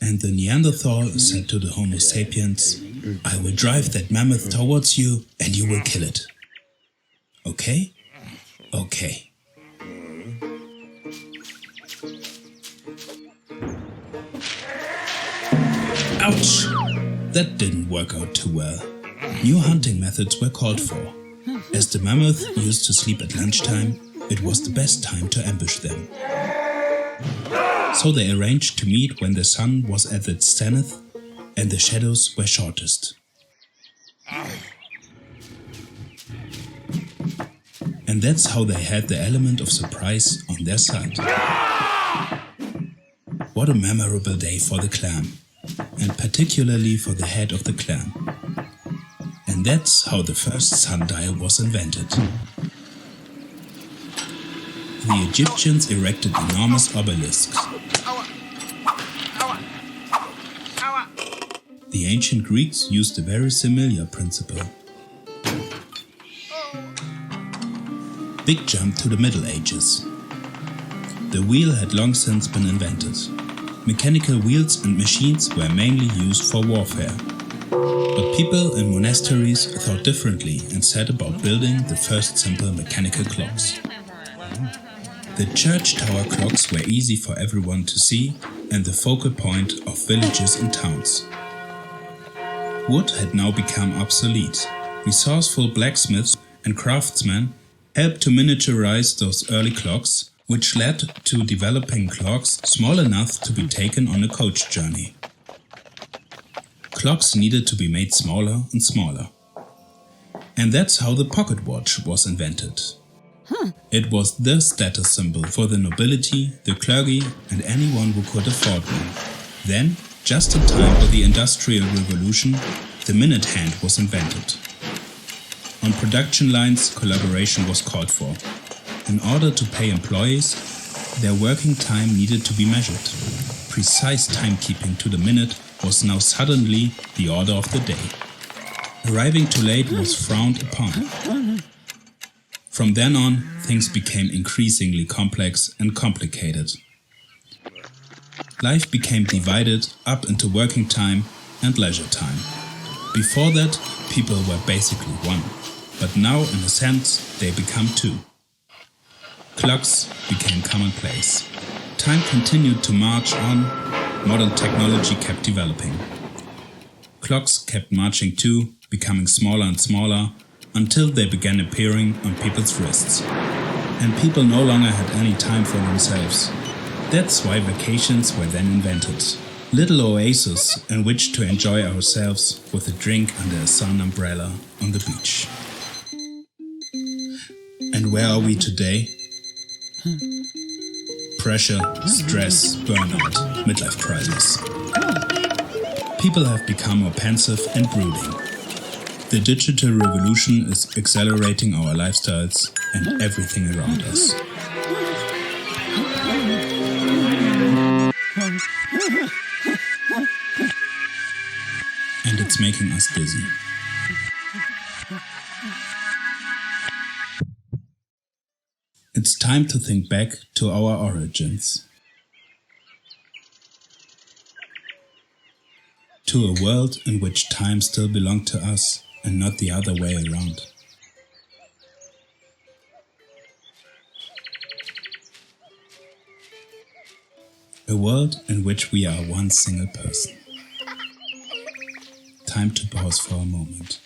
And the Neanderthal said to the Homo sapiens, "I will drive that mammoth towards you and you will kill it. Okay? Okay." Ouch! That didn't work out too well. New hunting methods were called for. As the mammoth used to sleep at lunchtime, it was the best time to ambush them. So they arranged to meet when the sun was at its zenith and the shadows were shortest. And that's how they had the element of surprise on their side. What a memorable day for the clan, and particularly for the head of the clan. And that's how the first sundial was invented. The Egyptians erected enormous obelisks. The ancient Greeks used a very similar principle. Big jump to the Middle Ages. The wheel had long since been invented. Mechanical wheels and machines were mainly used for warfare. But people in monasteries thought differently and set about building the first simple mechanical clocks. The church tower clocks were easy for everyone to see and the focal point of villages and towns. Wood had now become obsolete. Resourceful blacksmiths and craftsmen helped to miniaturize those early clocks, which led to developing clocks small enough to be taken on a coach journey. Clocks needed to be made smaller and smaller. And that's how the pocket watch was invented. It was the status symbol for the nobility, the clergy, and anyone who could afford one. Then, just in time for the Industrial Revolution, the minute hand was invented. On production lines, collaboration was called for. In order to pay employees, their working time needed to be measured. Precise timekeeping to the minute was now suddenly the order of the day. Arriving too late was frowned upon. From then on, things became increasingly complex and complicated. Life became divided up into working time and leisure time. Before that, people were basically one, but now in a sense they become two. Clocks became commonplace. Time continued to march on, modern technology kept developing. Clocks kept marching too, becoming smaller and smaller, until they began appearing on people's wrists. And people no longer had any time for themselves. That's why vacations were then invented. Little oases in which to enjoy ourselves with a drink under a sun umbrella on the beach. And where are we today? Pressure, stress, burnout, midlife crisis. People have become more pensive and brooding. The digital revolution is accelerating our lifestyles and everything around us. And it's making us dizzy. It's time to think back to our origins. To a world in which time still belonged to us and not the other way around. A world in which we are one single person. Time to pause for a moment.